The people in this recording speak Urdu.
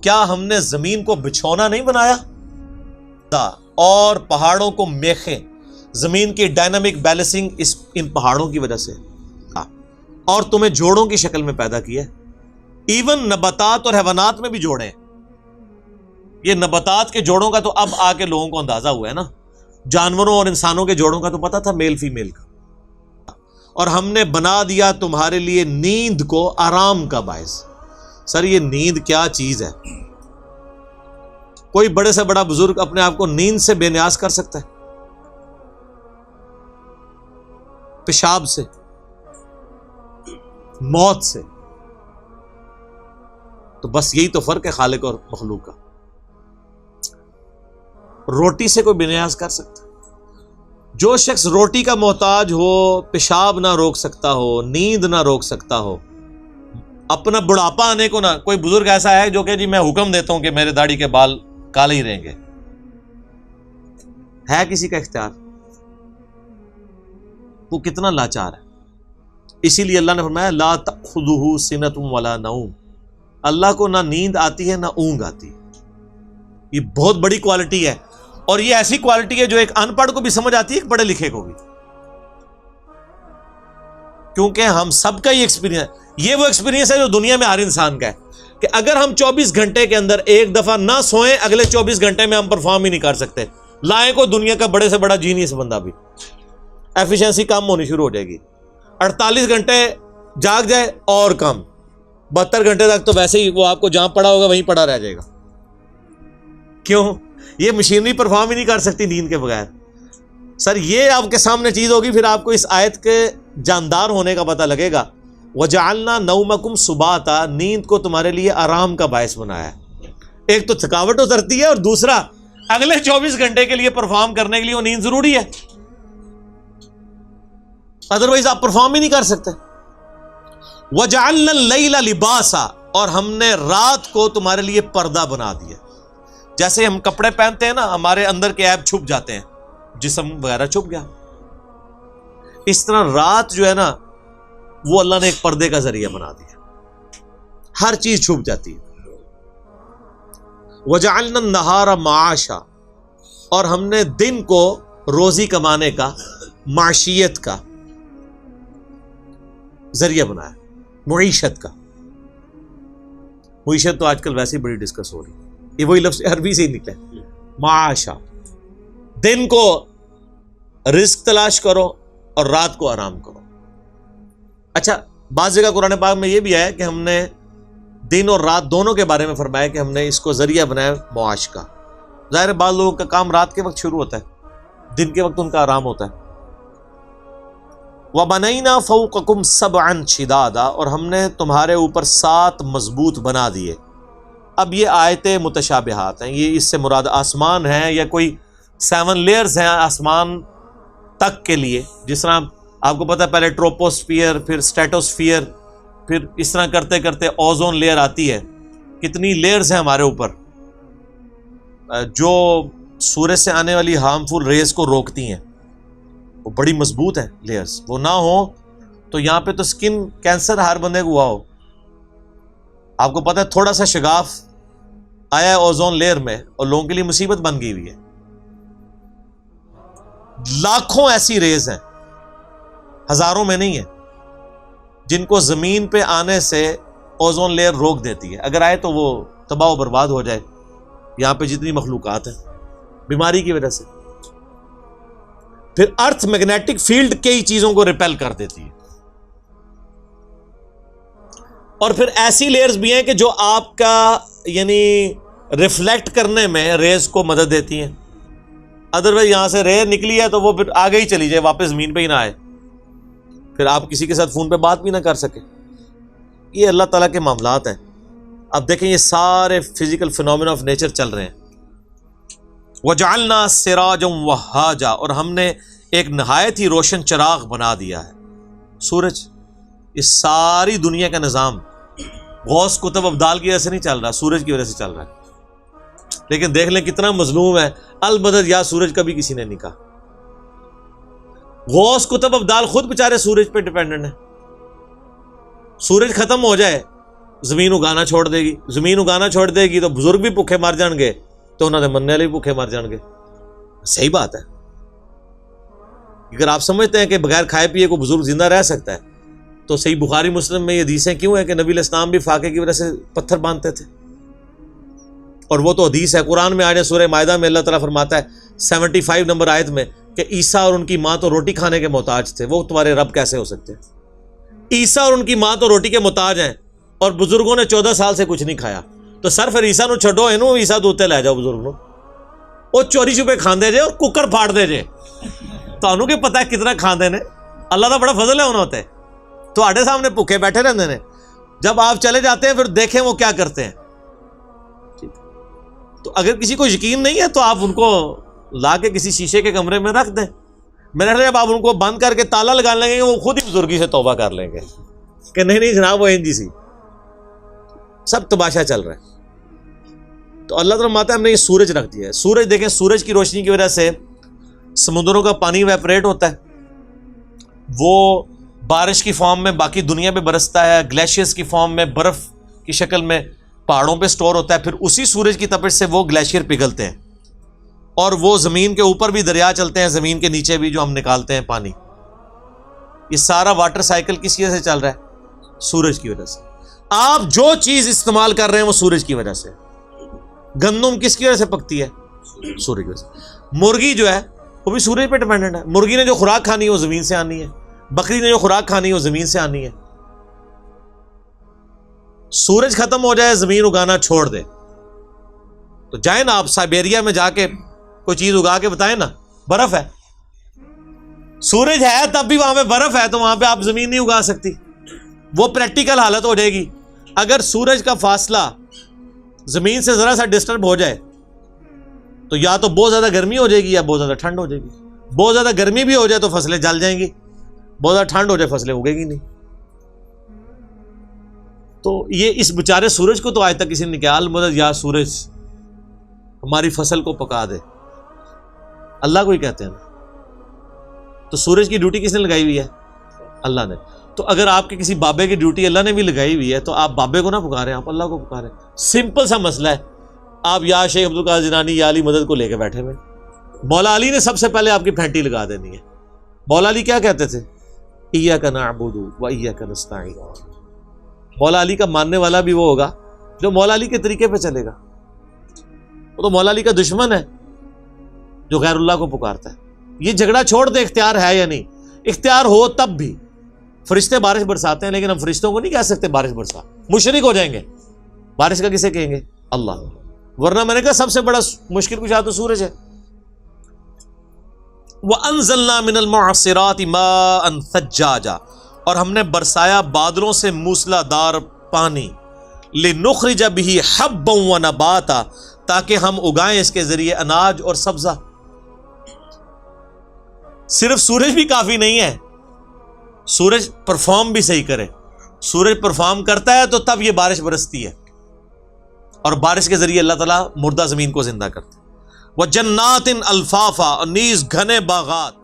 کیا ہم نے زمین کو بچھونا نہیں بنایا اور پہاڑوں کو میخیں، زمین کی ڈائنامک بیلنسنگ ان پہاڑوں کی وجہ سے، اور تمہیں جوڑوں کی شکل میں پیدا کیا ہے. ایون نباتات اور حیوانات میں بھی جوڑے ہیں. یہ نباتات کے جوڑوں کا تو اب آ کے لوگوں کو اندازہ ہوا ہے نا، جانوروں اور انسانوں کے جوڑوں کا تو پتہ تھا میل فیمیل کا. اور ہم نے بنا دیا تمہارے لیے نیند کو آرام کا باعث. سر یہ نیند کیا چیز ہے؟ کوئی بڑے سے بڑا بزرگ اپنے آپ کو نیند سے بے نیاز کر سکتا ہے؟ پیشاب سے، موت سے. تو بس یہی تو فرق ہے خالق اور مخلوق کا. روٹی سے کوئی بے نیاز کر سکتا؟ جو شخص روٹی کا محتاج ہو، پیشاب نہ روک سکتا ہو، نیند نہ روک سکتا ہو، اپنا بڑھاپا آنے کو نہ، کوئی بزرگ ایسا ہے جو کہ جی میں حکم دیتا ہوں کہ میرے داڑھی کے بال کالے ہی رہیں گے، ہے کسی کا اختیار؟ وہ کتنا لاچار ہے. اسی لیے اللہ نے فرمایا لا تأخذہ سنۃ ولا نوم. اللہ کو نہ نیند آتی ہے نہ اونگ آتی ہے. یہ بہت بڑی کوالٹی ہے، اور یہ ایسی کوالٹی ہے جو ایک ان پڑھ کو بھی سمجھ آتی ہے، ایک پڑھے لکھے کو بھی. کیونکہ ہم سب کا یہ ایکسپیرینس ہے. یہ وہ ایکسپیرینس ہے جو دنیا میں ہر انسان کا ہے کہ اگر ہم 24 گھنٹے کے اندر ایک دفعہ نہ سوئیں، اگلے 24 گھنٹے میں ہم پرفارم ہی نہیں کر سکتے. لائیں کو دنیا کا بڑے سے بڑا جینیس بندہ بھی، ایفیشنسی کم ہونی شروع ہو جائے گی. 48 گھنٹے جاگ جائے اور کم، 72 گھنٹے تک تو ویسے ہی وہ آپ کو جہاں پڑا ہوگا وہیں پڑا رہ جائے گا. کیوں؟ یہ مشینری پرفارم ہی نہیں کر سکتی نیند کے بغیر. سر یہ آپ کے سامنے چیز ہوگی، پھر آپ کو اس آیت کے جاندار ہونے کا پتہ لگے گا. وَجَعَلْنَا نَوْمَكُمْ سُبَاتًا. نیند کو تمہارے لیے آرام کا باعث بنایا ہے. ایک تو تھکاوٹ اترتی ہے، اور دوسرا اگلے 24 گھنٹے کے لیے پرفارم کرنے کے لیے وہ نیند ضروری ہے، ادروائز آپ پرفارم ہی نہیں کر سکتے. وَجَعَلْنَا اللَّيْلَ لِبَاسًا. اور ہم نے رات کو تمہارے لیے پردہ بنا دیا. جیسے ہم کپڑے پہنتے ہیں نا، ہمارے اندر کے عیب چھپ جاتے ہیں، جسم وغیرہ چھپ گیا، اس طرح رات جو ہے نا وہ اللہ نے ایک پردے کا ذریعہ بنا دیا، ہر چیز چھپ جاتی ہے. وَجَعَلْنَا النَّهَارَ مَعَاشًا. اور ہم نے دن کو روزی کمانے کا، معاشیت کا ذریعہ بنایا، معیشت کا. معیشت تو آج کل ویسے ہی بڑی ڈسکس ہو رہی ہے، یہ وہی لفظ عربی سے ہی نکلا ہے، معاشا. دن کو رزق تلاش کرو اور رات کو آرام کرو. اچھا، بعض جگہ قرآن پاک میں یہ بھی آیا کہ ہم نے دن اور رات دونوں کے بارے میں فرمایا کہ ہم نے اس کو ذریعہ بنایا معاش کا. ظاہر ہے بعض لوگوں کا کام رات کے وقت شروع ہوتا ہے، دن کے وقت ان کا آرام ہوتا ہے. وَبَنَيْنَا فَوْقَكُمْ سَبْعًا شِدَادًا. اور ہم نے تمہارے اوپر 7 مضبوط بنا دیے. اب یہ آیتیں متشابہات ہیں، یہ اس سے مراد آسمان ہے یا کوئی 7 لیئرز ہیں آسمان تک کے لیے. جس طرح آپ کو پتہ ہے پہلے ٹروپوسفیئر، پھر اسٹیٹوسفیئر، پھر اس طرح کرتے کرتے اوزون لیئر آتی ہے. کتنی لیئرز ہیں ہمارے اوپر جو سورج سے آنے والی ہارمفل ریز کو روکتی ہیں. وہ بڑی مضبوط ہیں لیئرز. وہ نہ ہو تو یہاں پہ تو سکن کینسر ہر بندے کو ہوا ہو. آپ کو پتہ ہے تھوڑا سا شگاف آیا ہے اوزون لیئر میں اور لوگوں کے لیے مصیبت بن گئی ہوئی ہے. لاکھوں ایسی ریز ہیں، ہزاروں میں نہیں ہے، جن کو زمین پہ آنے سے اوزون لیئر روک دیتی ہے. اگر آئے تو وہ تباہ و برباد ہو جائے. یہاں پہ جتنی مخلوقات ہیں بیماری کی وجہ سے. پھر ارتھ میگنیٹک فیلڈ کئی چیزوں کو ریپیل کر دیتی ہے. اور پھر ایسی لیئرز بھی ہیں کہ جو آپ کا یعنی ریفلیکٹ کرنے میں ریز کو مدد دیتی ہیں. ادروائز یہاں سے رے نکلی ہے تو وہ پھر آگے ہی چلی جائے، واپس زمین پہ ہی نہ آئے، پھر آپ کسی کے ساتھ فون پہ بات بھی نہ کر سکے. یہ اللہ تعالیٰ کے معاملات ہیں. اب دیکھیں یہ سارے فزیکل فینومینا آف نیچر چل رہے ہیں. وَجَعَلْنَا سِرَاجًا وَهَّاجًا. اور ہم نے ایک نہایت ہی روشن چراغ بنا دیا ہے، سورج. اس ساری دنیا کا نظام غوث کتب ابدال کی وجہ سے نہیں چل رہا، سورج کی وجہ سے چل رہا ہے. لیکن دیکھ لیں کتنا مظلوم ہے. البدر یا سورج کبھی کسی نے نہیں کہا. غوث کتب ابدال خود بیچارے سورج پہ ڈیپینڈنٹ ہیں. سورج ختم ہو جائے، زمین اگانا چھوڑ دے گی. زمین اگانا چھوڑ دے گی تو بزرگ بھی بھوکے مر جان گے, تو انہوں نے مننے والے بھی بھوکے مر جان گے. صحیح بات ہے. اگر آپ سمجھتے ہیں کہ بغیر کھائے پیے کو بزرگ زندہ رہ سکتا ہے, تو صحیح بخاری مسلم میں یہ حدیثیں کیوں ہیں کہ نبی علیہ السلام بھی فاقے کی وجہ سے پتھر باندھتے تھے؟ اور وہ تو حدیث ہے. قرآن میں آج سورہ مائدہ میں اللہ تعالیٰ فرماتا ہے 75 نمبر آیت میں کہ عیسیٰ اور ان کی ماں تو روٹی کھانے کے محتاج تھے, وہ تمہارے رب کیسے ہو سکتے ہیں؟ عیسیٰ اور ان کی ماں تو روٹی کے محتاج ہیں, اور بزرگوں نے 14 سال سے کچھ نہیں کھایا. تو سر پھر عیسیٰ نو چھڈو, اینو عیسیٰ دوتے لے جاؤ بزرگ نو, وہ چوری چھپے کھاندے جے اور ککر پھاڑ دے جے. تو انہوں کی پتہ ہے کتنا کھاندے نے, اللہ کا بڑا فضل ہے انہوں تے. تو آڑے سامنے بھوکے بیٹھے رہتے ہیں, جب آپ چلے جاتے ہیں پھر دیکھیں وہ کیا کرتے ہیں. تو اگر کسی کو یقین نہیں ہے تو آپ ان کو لا کے کسی شیشے کے کمرے میں رکھ دیں. میں نے جب آپ ان کو بند کر کے تالا لگا لیں گے, وہ خود ہی بزرگی سے توبہ کر لیں گے کہ نہیں جناب وہ جی سی سب تماشا چل رہا ہے. تو اللہ تعالیٰ فرماتا ہے ہم نے یہ سورج رکھ دیا ہے. سورج دیکھیں, سورج کی روشنی کی وجہ سے سمندروں کا پانی ویپریٹ ہوتا ہے, وہ بارش کی فارم میں باقی دنیا پہ برستا ہے, گلیشیئرز کی فارم میں برف کی شکل میں پہاڑوں پہ سٹور ہوتا ہے, پھر اسی سورج کی تپش سے وہ گلیشیئر پگھلتے ہیں, اور وہ زمین کے اوپر بھی دریا چلتے ہیں, زمین کے نیچے بھی جو ہم نکالتے ہیں پانی. یہ سارا واٹر سائیکل کس وجہ سے چل رہا ہے؟ سورج کی وجہ سے. آپ جو چیز استعمال کر رہے ہیں وہ سورج کی وجہ سے. گندم کس کی وجہ سے پکتی ہے؟ سورج کی وجہ سے. مرغی جو ہے وہ بھی سورج پہ ڈیپینڈنٹ ہے. مرغی نے جو خوراک کھانی ہے وہ زمین سے آنی ہے, بکری نے جو خوراک کھانی ہے وہ زمین سے آنی ہے. سورج ختم ہو جائے, زمین اگانا چھوڑ دے, تو جائیں نا آپ سائبیریا میں جا کے کوئی چیز اگا کے بتائیں نا, برف ہے, سورج ہے تب بھی وہاں پہ برف ہے, تو وہاں پہ آپ زمین نہیں اگا سکتی. وہ پریکٹیکل حالت ہو جائے گی. اگر سورج کا فاصلہ زمین سے ذرا سا ڈسٹرب ہو جائے تو یا تو بہت زیادہ گرمی ہو جائے گی یا بہت زیادہ ٹھنڈ ہو جائے گی. بہت زیادہ گرمی بھی ہو جائے تو فصلیں جل جائیں گی, بہت زیادہ ٹھنڈ ہو جائے فصلیں اگے گی نہیں. تو یہ اس بیچارے سورج کو تو آج تک کسی نے کہا المدد یا سورج ہماری فصل کو پکا دے, اللہ کو ہی کہتے ہیں نا. تو سورج کی ڈیوٹی کس نے لگائی ہوئی ہے؟ اللہ نے. تو اگر آپ کے کسی بابے کی ڈیوٹی اللہ نے بھی لگائی ہوئی ہے تو آپ بابے کو نہ پکاریں, آپ اللہ کو پکاریں. سمپل سا مسئلہ ہے. آپ یا شیخ عبد القادر جیلانی یا علی مدد کو لے کے بیٹھے ہوئے. مولا علی نے سب سے پہلے آپ کی پھینٹی لگا دینی ہے. مولا علی کیا کہتے تھے؟ ایاک نعبد و ایاک نستعین. مولا علی کا ماننے والا بھی وہ ہوگا جو مولا علی کے طریقے پہ چلے گا. وہ تو مولا علی کا دشمن ہے جو غیر اللہ کو پکارتا ہے. یہ جھگڑا چھوڑ دے, اختیار ہے یا نہیں. اختیار ہو تب بھی. فرشتے بارش برساتے ہیں لیکن ہم فرشتوں کو نہیں کہہ سکتے بارش برسا, مشرک ہو جائیں گے. بارش کا کسے کہیں گے؟ اللہ. ورنہ میں نے کہا سب سے بڑا مشکل کشا تو سورج ہے. وَأَنزَلْنَا مِنَ الْمُعْصِرَاتِ مَاءً ثَجَّاجًا, اور ہم نے برسایا بادلوں سے موسلا دار پانی, لِنُخْرِجَ بِهِ حَبًّا وَنَبَاتًا, تاکہ ہم اگائیں اس کے ذریعے اناج اور سبزہ. صرف سورج بھی کافی نہیں ہے, سورج پرفارم بھی صحیح کرے. سورج پرفارم کرتا ہے تو تب یہ بارش برستی ہے, اور بارش کے ذریعے اللہ تعالیٰ مردہ زمین کو زندہ کرتا ہے. وَجَنَّاتٍ أَلْفَافًا, اور نیز گھنے باغات.